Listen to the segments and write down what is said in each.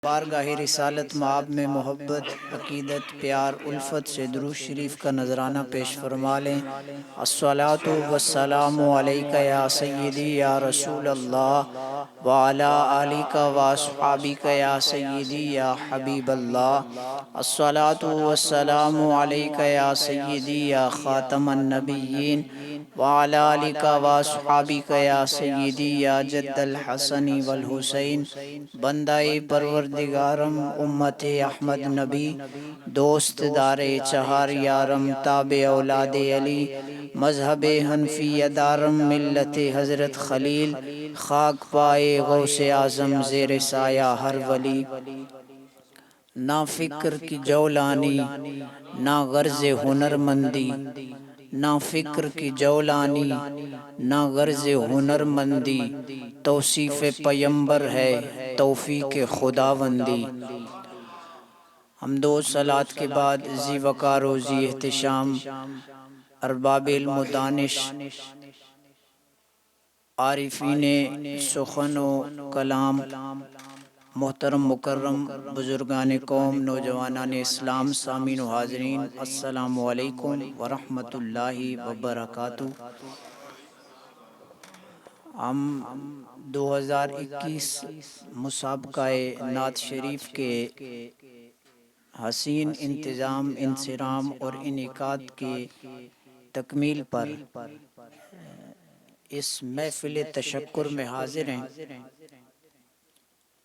بارگاہ رسالت مآب میں محبت، عقیدت، پیار، الفت سے درود شریف کا نذرانہ پیش فرما لیں۔ الصلاۃ والسلام علیک یا سیدی یا رسول اللہ وعلی آلک واصحابک یا سیدی یا حبیب اللہ۔ الصلاۃ والسلام علیک یا سیدی یا خاتم النبیین وعلی آلک واصحابک یا سیدی یا جد الحسن والحسین۔ بندہ پروردگارم امت احمد نبی، دوست دار چہار یارم، تابع اولاد علی، مذہب حنفی دارم، ملت حضرت خلیل، خاک پائے غوث اعظم زیر سایہ ہر ولی۔ نہ فکر کی جولانی نہ غرض ہنر مندی، نہ فکر کی جولانی نہ غرض ہنر مندی، توصیف پیمبر ہے توفیق خداوندی۔ حمد و صلوات کے بعد ذی وقار و ذی احتشام ارباب علم و دانش، عارفین سخن و کلام، محترم مکرم بزرگان قوم، نوجوانان اسلام، سامعین و حاضرین، السلام علیکم ورحمۃ اللہ وبرکاتہ۔ ہم 2021 مسابقہ نعت شریف کے حسین انتظام، انصرام اور انعقاد کی تکمیل پر اس محفل تشکر میں حاضر ہیں،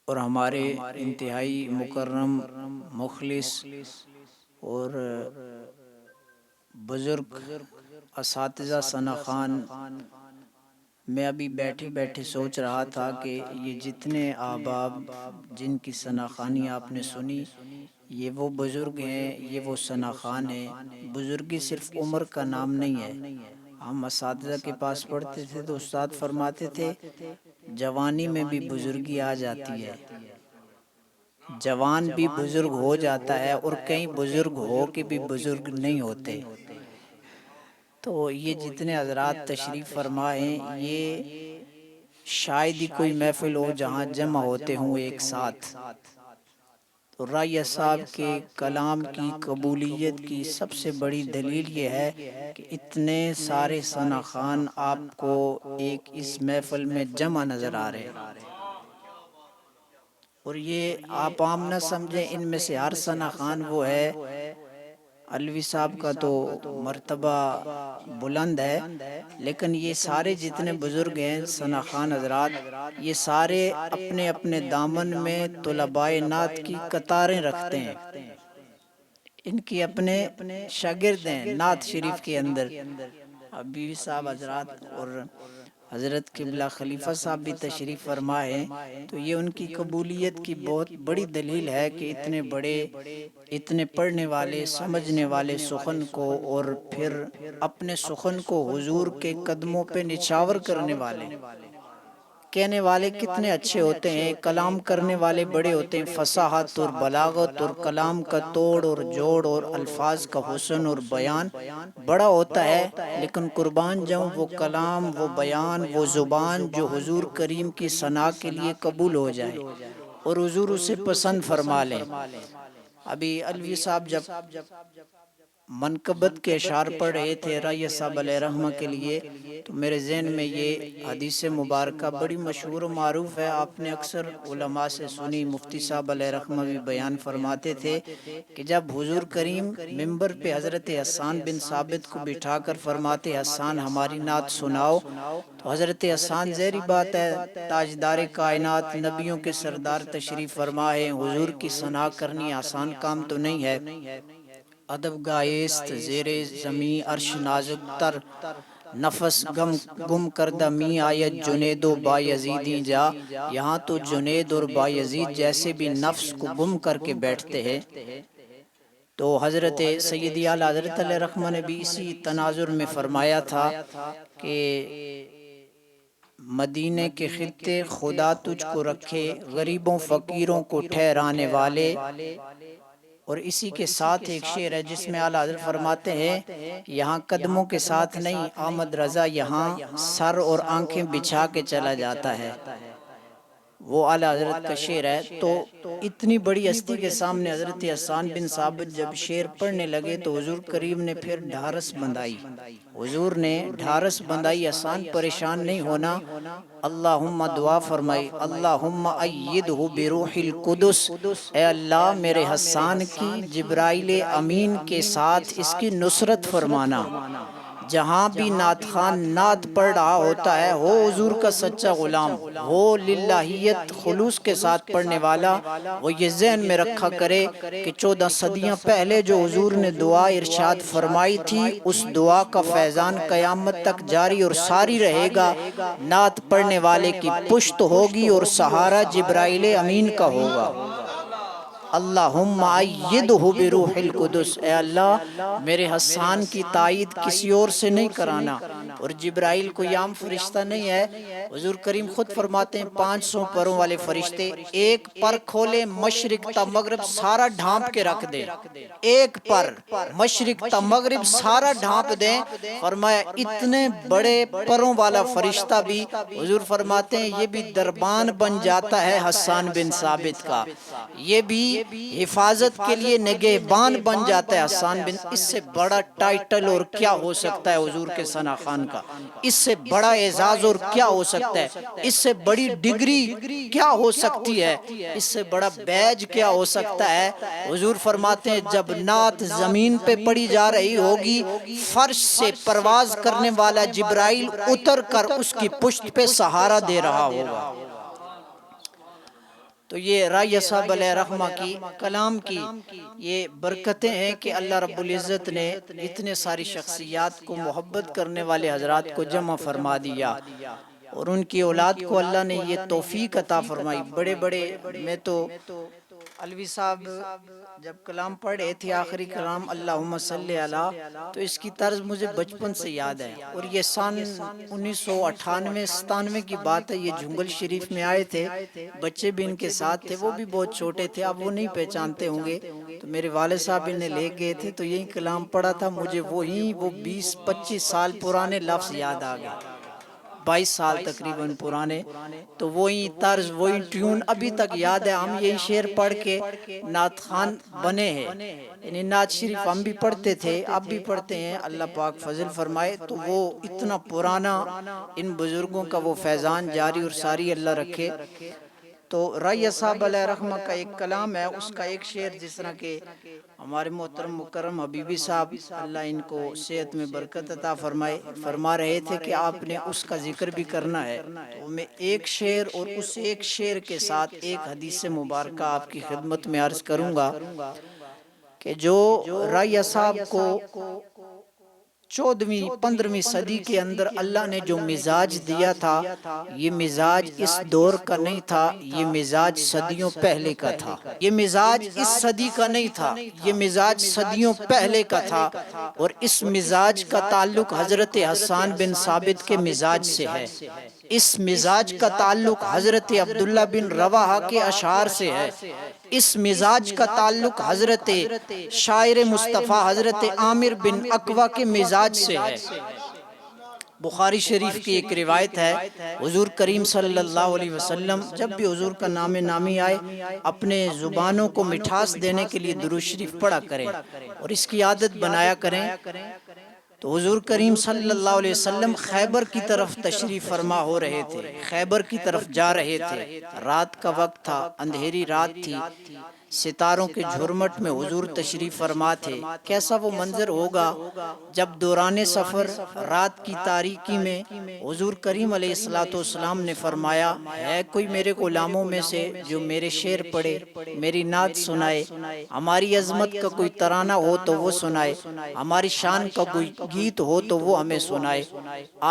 اور ہمارے انتہائی مکرم، مخلص اور بزرگ اساتذہ ثنا خان، میں ابھی بیٹھے بیٹھے سوچ رہا تھا کہ یہ جتنے احباب جن کی ثنا خوانی آپ نے سنی، یہ وہ بزرگ ہیں، یہ وہ ثنا خان ہیں۔ بزرگی صرف عمر کا نام نہیں ہے۔ ہم اساتذہ کے پاس پڑھتے تھے تو استاد فرماتے تھے جوانی میں بھی بزرگی آ جاتی ہے، جوان بھی بزرگ ہو جاتا ہے، اور کئی بزرگ ہو کے بھی بزرگ نہیں ہوتے۔ تو یہ جتنے حضرات تشریف فرمائے، یہ شاید ہی کوئی محفل ہو جہاں جمع ہوتے ہوں ایک ساتھ۔ تو رائے صاحب کے کلام کی قبولیت کی سب سے بڑی دلیل یہ ہے کہ اتنے سارے ثنا خان آپ کو ایک اس محفل میں جمع نظر آ رہے ہیں، اور یہ آپ عام نہ سمجھیں، ان میں سے ہر ثنا خان وہ ہے۔ علوی صاحب کا تو مرتبہ بلند ہے، لیکن یہ سارے جتنے بزرگ ہیں ثنا خان حضرات، یہ سارے اپنے اپنے دامن میں طلباء نعت کی قطاریں رکھتے ہیں، ان کی اپنے شاگرد ہیں نعت شریف کے اندر۔ ابھی صاحب حضرات اور حضرت قبلہ خلیفہ صاحب بھی تشریف فرمائے، تو یہ ان کی قبولیت کی بہت بڑی دلیل ہے کہ اتنے بڑے، اتنے پڑھنے والے، سمجھنے والے سخن کو، اور پھر اپنے سخن کو حضور کے قدموں پہ نچھاور کرنے والے، کہنے والے کتنے اچھے ہوتے ہیں، کلام کرنے والے بڑے ہوتے ہیں، فصاحت اور بلاغت اور کلام کا توڑ اور جوڑ اور الفاظ کا حسن اور بیان بڑا ہوتا ہے، لیکن قربان جاؤں وہ کلام، وہ بیان، وہ زبان جو حضور کریم کی ثنا کے لیے قبول ہو جائے اور حضور اسے پسند فرما لیں۔ ابھی علوی صاحب جب منقبت کے اشعار پڑھ رہے تھے رائے صاحب علیہ رحمہ کے لیے، تو میرے ذہن میں یہ حدیث مبارکہ بڑی مشہور و معروف ہے، آپ نے اکثر علماء سے سنی، مفتی صاحب علیہ رحمہ بھی بیان فرماتے تھے کہ جب حضور کریم منبر پہ حضرت حسان بن ثابت کو بٹھا کر فرماتے حسان ہماری نعت سناؤ، تو حضرت حسان ظاہری بات ہے تاجدار کائنات، نبیوں کے سردار تشریف فرما ہے، حضور کی ثنا کرنی آسان کام تو نہیں ہے۔ ادب گایست زیر زمیں عرش نازک تر، نفس گم کردہ می آیت جنید و بایزیدی جا۔ یہاں تو جنید اور بایزید جیسے بھی نفس کو گم کر کے بیٹھتے ہیں۔ تو حضرت سیدی اعلیٰ حضرت علیہ رحمہ نے بھی اسی تناظر میں فرمایا تھا کہ مدینے کے خطے خدا تجھ کو رکھے، غریبوں فقیروں کو ٹھہرانے والے۔ اور اسی کے ساتھ ایک شعر ہے جس میں اعلیٰ حضرت فرماتے ہیں یہاں قدموں کے ساتھ نہیں احمد رضا، یہاں سر اور آنکھیں بچھا کے چلا جاتا ہے۔ وہ اعلیٰ حضرت کا شعر ہے۔ تو اتنی بڑی ہستی کے سامنے حضرت حسان بن ثابت جب شعر پڑھنے لگے تو حضور کریم نے پھر ڈھارس بندھائی، حضور نے ڈھارس بندھائی، حسان پریشان نہیں ہونا، اللہم دعا فرمائی، اللہم ایدہ بروح القدس، اے اللہ میرے حسان کی جبرائیل امین کے ساتھ اس کی نصرت فرمانا۔ جہاں بھی نعت خوان نعت پڑھ رہا ہوتا ہے ہو حضور کا سچا غلام، ہو للہیت خلوص کے ساتھ پڑھنے والا، وہ یہ ذہن میں رکھا کرے کہ 14 صدیاں پہلے جو حضور نے دعا ارشاد فرمائی تھی اس دعا کا فیضان قیامت تک جاری اور ساری رہے گا۔ نعت پڑھنے والے کی پشت ہوگی اور سہارا جبرائیل امین کا ہوگا۔ اللہم ایدہ بروح القدس، اے اللہ میرے حسان کی تائید کسی اور سے نہیں کرانا، اور جبرائیل کوئی عام فرشتہ نہیں ہے، حضور کریم خود فرماتے ہیں 500 پروں والے فرشتے ایک پر کھولے مشرق تا مغرب سارا ڈھانپ کے رکھ دیں، ایک پر مشرق تا مغرب سارا ڈھانپ دیں، فرمایا اتنے بڑے پروں والا فرشتہ بھی حضور فرماتے ہیں یہ بھی دربان بن جاتا ہے حسان بن ثابت کا، یہ بھی حفاظت کے لیے نگہبان بن جاتا ہے حسان بن۔ اس سے بڑا ٹائٹل اور کیا ہو سکتا ہے حضور کے ثنا خان کا، اس سے بڑا اعزاز اور کیا ہو سکتا ہے، اس سے بڑی ڈگری کیا ہو سکتی ہے، اس سے بڑا بیج کیا ہو سکتا ہے۔ حضور فرماتے ہیں جب نعت زمین پہ پڑی جا رہی ہوگی فرش سے پرواز کرنے والا جبرائیل اتر کر اس کی پشت پہ سہارا دے رہا ہوگا۔ تو یہ رائیہ صاحب علیہ رحمہ کی کلام کی یہ برکتیں ہیں کہ اللہ رب العزت نے اتنے ساری شخصیات کو محبت کرنے والے حضرات کو جمع فرما دیا، اور ان کی اولاد کو اللہ نے یہ توفیق عطا فرمائی۔ بڑے بڑے میں تو علوی صاحب جب کلام پڑھ رہے تھے آخری کلام اللہم صلی علی، تو اس کی طرز مجھے بچپن سے یاد ہے، اور یہ سن 1998-97 کی بات ہے، یہ جھنگل شریف میں آئے تھے، بچے بھی ان کے ساتھ تھے، وہ بھی بہت چھوٹے تھے، اب وہ نہیں پہچانتے ہوں گے، تو میرے والد صاحب انہیں لے گئے تھے، تو یہی کلام پڑھا تھا، مجھے وہی وہ 20-25 سال پرانے لفظ یاد آ گئے، 22 سال تقریباً پرانے، تو وہی طرز وہی ٹیون ابھی تک یاد ہے۔ ہم یہی شعر پڑھ کے نعت خوان بنے ہیں، یعنی نعت شریف ہم بھی پڑھتے تھے اب بھی پڑھتے ہیں، اللہ پاک فضل فرمائے۔ تو وہ اتنا پرانا ان بزرگوں کا وہ فیضان جاری اور ساری اللہ رکھے۔ تو رائیہ صاحب علیہ رحمہ کا ایک کلام ہے، اس کا ایک شعر جس طرح کہ ہمارے محترم مکرم حبیبی صاحب اللہ ان کو صحت میں برکت عطا فرمائے فرما رہے تھے کہ آپ نے اس کا ذکر بھی کرنا ہے، تو میں ایک شعر اور اس ایک شعر کے ساتھ ایک حدیث مبارکہ آپ کی خدمت میں عرض کروں گا کہ جو رائیہ صاحب کو 14ویں-15ویں صدی کے اندر اللہ نے جو مزاج دیا تھا، یہ مزاج اس دور کا نہیں تھا، یہ مزاج صدیوں پہلے کا تھا، یہ مزاج اس صدی کا نہیں تھا، یہ مزاج صدیوں پہلے کا تھا، اور اس مزاج کا تعلق حضرت حسان بن ثابت کے مزاج سے ہے، اس مزاج کا تعلق حضرت عبداللہ بن رواحہ کے اشعار سے ہے، اس مزاج کا تعلق حضرت شاعر مصطفیٰ حضرت عامر بن اقویٰ کے مزاج سے ہے۔ بخاری شریف کی ایک روایت ہے، حضور کریم صلی اللہ علیہ وسلم جب بھی حضور کا نام نامی آئے اپنے زبانوں کو مٹھاس دینے کے لیے درود شریف پڑھا کریں اور اس کی عادت بنایا کریں۔ تو حضور کریم صلی اللہ علیہ وسلم خیبر کی طرف تشریف فرما ہو رہے تھے، خیبر کی طرف جا رہے تھے، رات کا وقت تھا، اندھیری رات تھی، ستاروں کے جھرمٹ میں حضور تشریف فرما تھے۔ کیسا وہ منظر ہوگا جب دوران سفر رات کی تاریکی میں حضور کریم علیہ السلام نے فرمایا ہے کوئی میرے غلاموں میں سے جو میرے شعر پڑھے، میری نعت سنائے، ہماری عظمت کا کوئی ترانہ ہو تو وہ سنائے، ہماری شان کا کوئی گیت ہو تو وہ ہمیں سنائے۔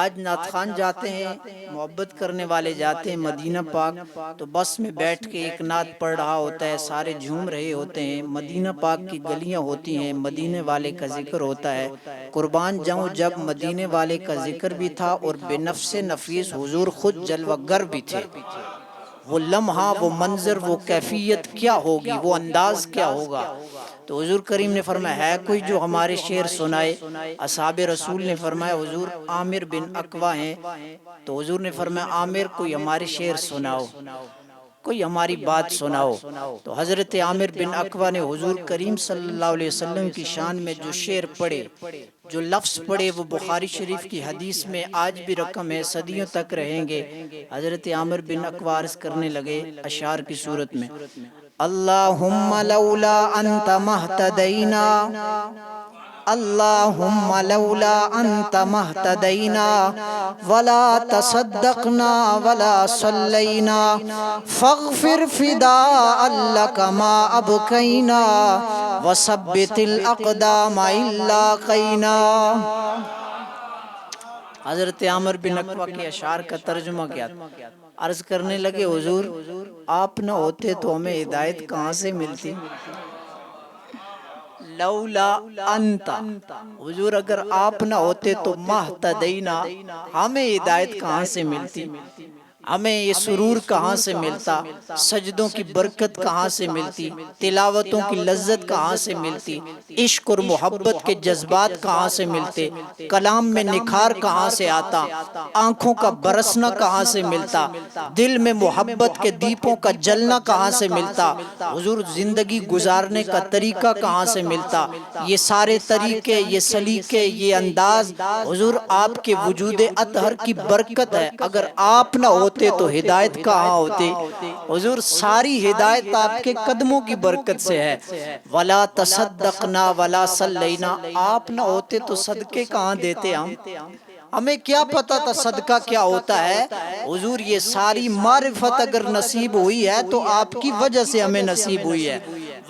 آج نعت خوان جاتے ہیں، محبت کرنے والے جاتے ہیں مدینہ پاک، تو بس میں بیٹھ کے ایک نعت پڑھ رہا ہوتا ہے، سارے جھوم رہے ہوتے ہیں، مدینہ پاک کی گلیاں ہوتی ہیں، مدینے والے کا ذکر ہوتا ہے۔ قربان جاؤں جب مدینے والے کا ذکر بھی تھا اور بے نفس نفیس حضور خود جلوہ گر بھی تھے، وہ لمحہ، وہ منظر، وہ کیفیت کیا ہوگی، وہ انداز کیا ہوگا۔ تو حضور کریم نے فرمایا ہے کوئی جو ہمارے شعر سنائے۔ اصحاب رسول نے فرمایا حضور عامر بن اقویٰ ہیں، تو حضور نے فرمایا عامر کوئی ہمارے شعر سناؤ۔ کوئی ہماری بات سناؤ۔ تو حضرت عامر بن عقبہ نے حضور کریم صلی اللہ علیہ وسلم کی شان میں جو شعر پڑھے، جو لفظ پڑھے، وہ بخاری شریف کی حدیث میں آج بھی رقم ہے، صدیوں تک رہیں گے۔ حضرت عامر بن عقبہ عرض کرنے لگے اشعار کی صورت میں، اللہم لولا انت مہتدینا، اللہم لولا انت مہتدینا ولا تصدقنا ولا صلینا فاغفر فداء لک ما ابکینا وثبت الاقدام الا قینا۔ حضرت عامر بن عقبہ کے اشعار کا ترجمہ کیا تھا؟ عرض کرنے لگے حضور آپ نہ ہوتے تو ہمیں ہدایت کہاں سے ملتی؟ لولا انت، حضور اگر آپ نہ ہوتے تو مہتدینا، ہمیں ہدایت کہاں سے ملتی؟ ہمیں یہ سرور کہاں سے ملتا؟ سجدوں کی برکت کہاں سے ملتی؟ تلاوتوں کی لذت کہاں سے ملتی؟ عشق اور محبت کے جذبات کہاں سے ملتے؟ کلام میں نکھار کہاں سے آتا؟ آنکھوں کا برسنا کہاں سے ملتا؟ دل میں محبت کے دیپوں کا جلنا کہاں سے ملتا؟ حضور زندگی گزارنے کا طریقہ کہاں سے ملتا؟ یہ سارے طریقے، یہ سلیقے، یہ انداز حضور آپ کے وجود اطہر کی برکت ہے۔ اگر آپ نہ ہوتے تو ہدایت کہاں ہوتی؟ حضور ساری ہدایت آپ کے قدموں کی برکت سے ہے۔ ولا تصدقنا ولا صلینا، آپ نہ ہوتے تو صدقے کہاں دیتے ہم؟ ہمیں کیا پتا تھا صدقہ کیا ہوتا ہے؟ حضور یہ ساری معرفت اگر نصیب ہوئی ہے تو آپ کی وجہ سے ہمیں نصیب ہوئی ہے۔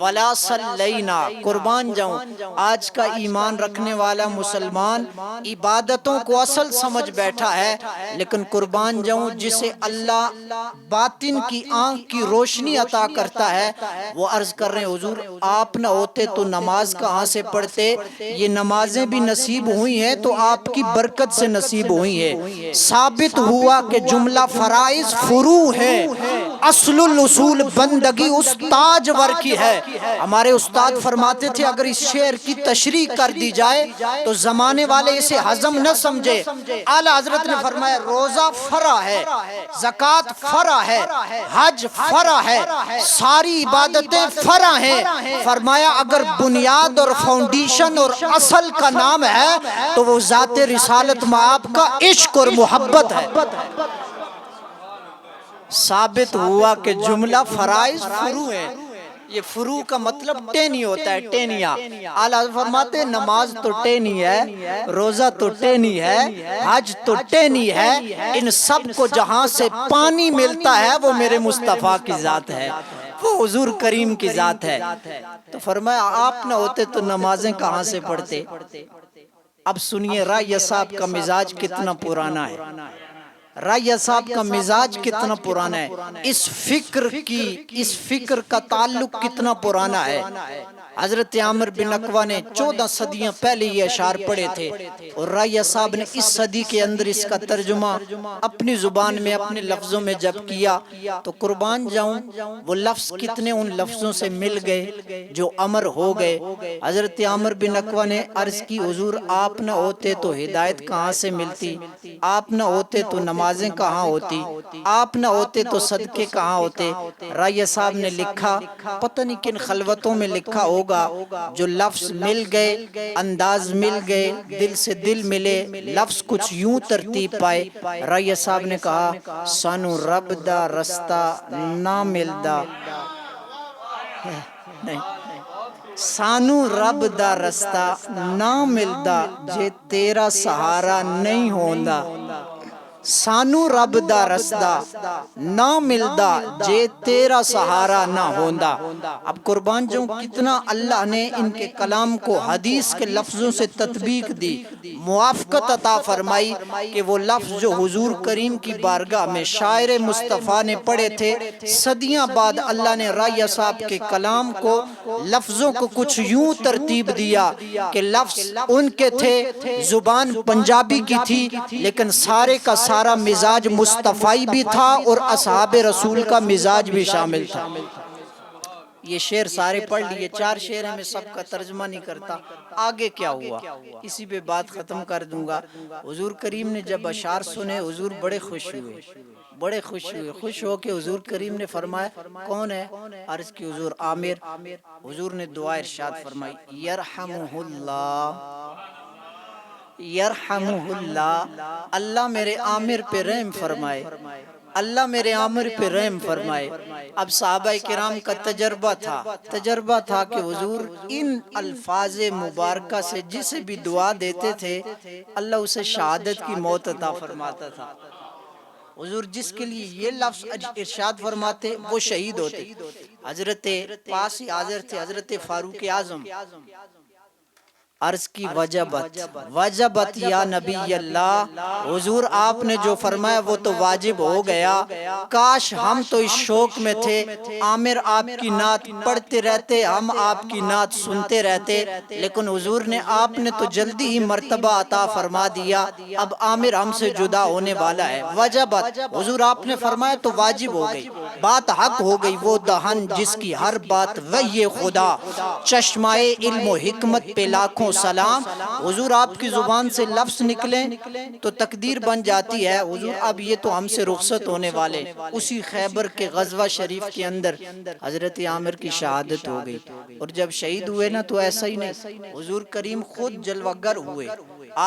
ولا صلینا، قربان جاؤں آج کا ایمان رکھنے والا مسلمان عبادتوں کو اصل سمجھ بیٹھا ہے، لیکن قربان جاؤں جسے اللہ باطن کی آنکھ کی روشنی عطا کرتا ہے، وہ عرض کر رہے ہیں حضور آپ نہ ہوتے تو نماز کہاں سے پڑھتے؟ یہ نمازیں بھی نصیب ہوئی ہیں تو آپ کی برکت سے نصیب ہوئی ہے۔ ثابت ہوا کہ جملہ فرائض فروع ہے، اصل الاصول بندگی استاج ور کی ہے۔ ہمارے استاد فرماتے تھے اگر اس شعر کی تشریح کر دی جائے تو زمانے والے اسے ہضم نہ سمجھے۔ اعلی حضرت نے فرمایا روزہ فرع ہے، زکوٰۃ فرع ہے، حج فرع ہے، ساری عبادتیں فرع ہیں۔ فرمایا اگر بنیاد اور فاؤنڈیشن اور اصل کا نام ہے تو وہ ذات رسالت مآب کا عشق اور محبت ہے۔ ثابت ہوا کہ جملہ فرائض فروع ہے۔ یہ فروع کا مطلب ٹینی ہوتا ہے، ٹینیا۔ اعلیٰ فرماتے نماز تو ٹینی ہے، روزہ تو ٹینی ہے، حج تو ٹینی ہے، ان سب کو جہاں سے پانی ملتا ہے وہ میرے مصطفیٰ کی ذات ہے، وہ حضور کریم کی ذات ہے۔ تو فرمایا آپ نہ ہوتے تو نمازیں کہاں سے پڑھتے؟ اب سنیے رائے صاحب کا مزاج کتنا پرانا ہے، رائے صاحب کا مزاج کتنا پرانا ہے، اس فکر کا تعلق کتنا پرانا ہے۔ حضرت عامر بن عقبہ نے 14 صدیاں پہلے یہ اشعار پڑھے تھے، اور رائے صاحب نے اس صدی کے اندر اس کا ترجمہ اپنی زبان میں اپنے لفظوں میں جب کیا تو قربان جاؤں وہ لفظ کتنے ان لفظوں سے مل گئے جو امر ہو گئے۔ حضرت عامر بن عقبہ نے عرض کی حضور آپ نہ ہوتے تو ہدایت کہاں سے ملتی؟ آپ نہ ہوتے تو نمازیں کہاں ہوتی؟ آپ نہ ہوتے تو صدقے کہاں ہوتے؟ رائے صاحب نے لکھا، پتہ نہیں کن خلوتوں میں لکھا ہوگا، جو لفظ مل گئے، انداز مل گئے، دل سے دل ملے، لفظ کچھ یوں ترتیب پائے۔ رائے صاحب نے کہا سانو رب دا رستہ نہ ملدا، سانو رب دا رستہ نہ ملدا جے تیرا سہارا نہیں ہوندا، سانو رب دا رستہ نہ ملدا جے تیرا سہارا نہ ہوندا۔ اب قربان جاؤں کتنا اللہ نے ان کے کلام کو حدیث کے لفظوں سے تطبیق دی، موافقت عطا فرمائی کہ وہ لفظ جو حضور کریم کی بارگاہ میں شاعر مصطفیٰ نے پڑھے تھے، صدیاں بعد اللہ نے رائے صاحب کے کلام کو لفظوں کو کچھ یوں ترتیب دیا کہ لفظ ان کے تھے، زبان پنجابی کی تھی، لیکن سارے کا سارا مزاج مصطفی بھی تھا اور اصحاب رسول کا مزاج بھی شامل تھا۔ یہ شعر سارے پڑھ لیے، 4 شعر ہیں، میں سب کا ترجمہ نہیں کرتا۔ آگے کیا ہوا اسی پہ بات ختم کر دوں گا۔ حضور کریم نے جب اشعار سنے حضور بڑے خوش ہوئے، بڑے خوش ہوئے، خوش ہو کے حضور کریم نے فرمایا کون ہے؟ عرض کی حضور عامر۔ حضور نے دعا ارشاد فرمائی یرحمہ اللہ، یرحمہ اللہ، اللہ میرے عامر پہ رحم فرمائے، اللہ میرے عامر پہ رحم فرمائے۔ اب صحابہ کرام کا تجربہ تھا کہ حضور ان الفاظ مبارکہ سے جسے بھی دعا دیتے تھے اللہ اسے شہادت کی موت عطا فرماتا تھا۔ حضور جس کے لیے یہ لفظ ارشاد فرماتے وہ شہید ہوتے۔ حضرت پاس ہی حاضر تھے حضرت فاروق اعظم، عرض کی وجبت یا نبی اللہ، حضور آپ نے جو فرمایا وہ تو واجب ہو گیا، کاش ہم تو اس شوق میں تھے عامر آپ کی نعت پڑھتے رہتے، ہم آپ کی نعت سنتے رہتے، لیکن حضور نے آپ نے تو جلدی ہی مرتبہ عطا فرما دیا، اب عامر ہم سے جدا ہونے والا ہے۔ وجبت، حضور آپ نے فرمایا تو واجب ہو گئی، بات حق ہو گئی، وہ دہن جس کی ہر بات وحی خدا، چشمائے علم و حکمت پہ لاکھوں سلام۔ حضور آپ کی زبان سے لفظ نکلیں تو تقدیر بن جاتی ہے۔ حضور اب یہ تو ہم سے رخصت ہونے والے۔ اسی خیبر کے غزوہ شریف کے اندر حضرت عامر کی شہادت ہو گئی، اور جب شہید ہوئے نا تو ایسا ہی نہیں، حضور کریم خود جلوہ گر ہوئے،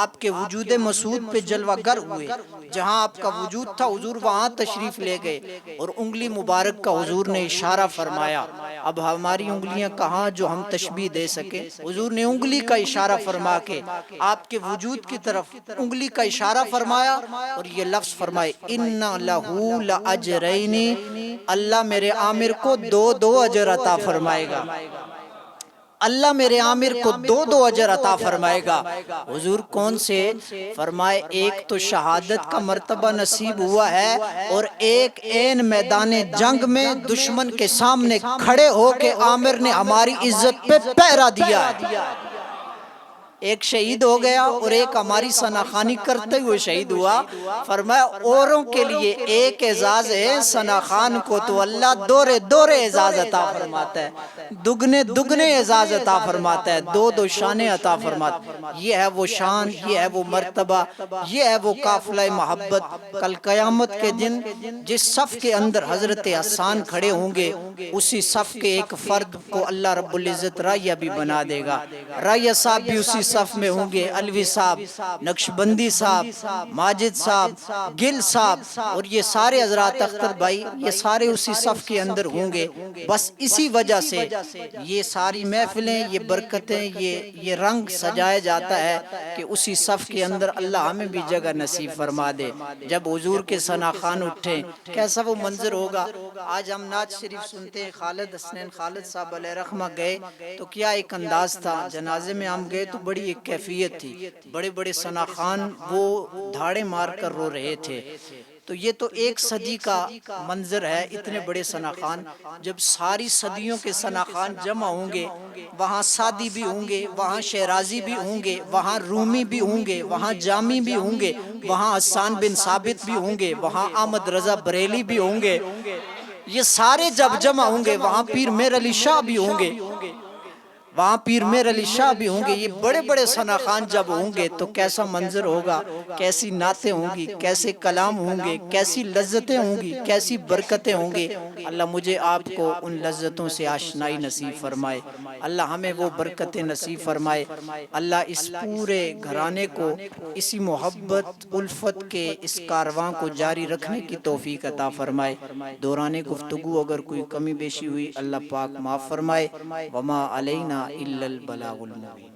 آپ کے وجود مسعود پہ جلوہ گر ہوئے، جہاں آپ کا وجود تھا حضور وہاں تشریف لے گئے، اور انگلی مبارک کا حضور نے اشارہ فرمایا۔ اب ہماری انگلیاں کہاں جو ہم تشبیہ دے سکیں، حضور نے انگلی کا اشارہ فرما کے آپ کے وجود کی طرف انگلی کا اشارہ فرمایا اور یہ لفظ فرمائے اِنَّ لَهُ لَأَجْرَيْنِ، اللہ میرے عامر کو دو اجر عطا فرمائے گا، اللہ میرے عامر کو دو اجر عطا فرمائے گا۔ حضور کون سے؟ فرمائے ایک تو شہادت کا مرتبہ نصیب ہوا ہے، اور ایک عین میدان جنگ میں دشمن کے سامنے کھڑے ہو کے عامر نے ہماری عزت پہ پہرا دیا ہے۔ ایک شہید ہو گیا اور ایک ہماری ثناخوانی کرتے ہوئے شہید ہوا۔ فرمایا اوروں کے لیے ایک اعزاز ہے، ثناخوان کو تو اللہ دورے اعزاز عطا فرماتا ہے، دگنے اعزاز عطا فرماتا ہے، دو شانیں عطا فرماتا ہے۔ یہ ہے وہ شان، یہ ہے وہ مرتبہ، یہ ہے وہ قافلہ محبت۔ کل قیامت کے دن جس صف کے اندر حضرت حسان کھڑے ہوں گے اسی صف کے ایک فرد کو اللہ رب العزت رائیہ بھی بنا دے گا، رائیہ صاحب بھی اسی صف میں ہوں گے، الوی صاحب، نقشبندی صاحب، ماجد صاحب، گل صاحب، اور یہ سارے حضرات اختر بھائی، یہ سارے اسی صف کے اندر ہوں گے۔ بس اسی وجہ سے یہ ساری محفلیں، یہ برکتیں، یہ رنگ سجایا جاتا ہے کہ اسی صف کے اندر اللہ ہمیں بھی جگہ نصیب فرما دے۔ جب حضور کے ثناخوان اٹھیں کیسا وہ منظر ہوگا۔ آج ہم نعت شریف سنتے ہیں، خالد حسنین خالد صاحب علیہ رحمہ گئے تو کیا ایک انداز تھا، جنازے میں ہم گئے تو بڑی ایک کیفیت تھی، بڑے بڑے ثناخوان وہ دھاڑے مار کر رو رہے تھے۔ تو یہ تو ایک صدی کا منظر ہے، اتنے بڑے ثناخوان، جب ساری صدیوں کے ثناخوان جمع ہوں گے، وہاں سعدی بھی ہوں گے، وہاں شیرازی بھی ہوں گے، وہاں رومی بھی ہوں گے، وہاں جامی بھی ہوں گے، وہاں حسان بن ثابت بھی ہوں گے، وہاں احمد رضا بریلی بھی ہوں گے، یہ سارے جب جمع ہوں گے، وہاں پیر میر علی شاہ بھی ہوں گے، وہاں پیر میر علی شاہ بھی ہوں گے، یہ بڑے بڑے ثناخوان جب ہوں گے تو کیسا منظر ہوگا، کیسی نعتیں ہوں گی، کیسے کلام ہوں گے، کیسی لذتیں ہوں گی، کیسی برکتیں ہوں گی۔ اللہ مجھے آپ کو ان لذتوں سے آشنائی نصیب فرمائے، اللہ ہمیں وہ برکتیں نصیب فرمائے، اللہ اس پورے گھرانے کو اسی محبت الفت کے اس کارواں کو جاری رکھنے کی توفیق عطا فرمائے۔ دوران گفتگو اگر کوئی کمی بیشی ہوئی اللہ پاک معاف فرمائے۔ وما علینا الا البلاغ المبین۔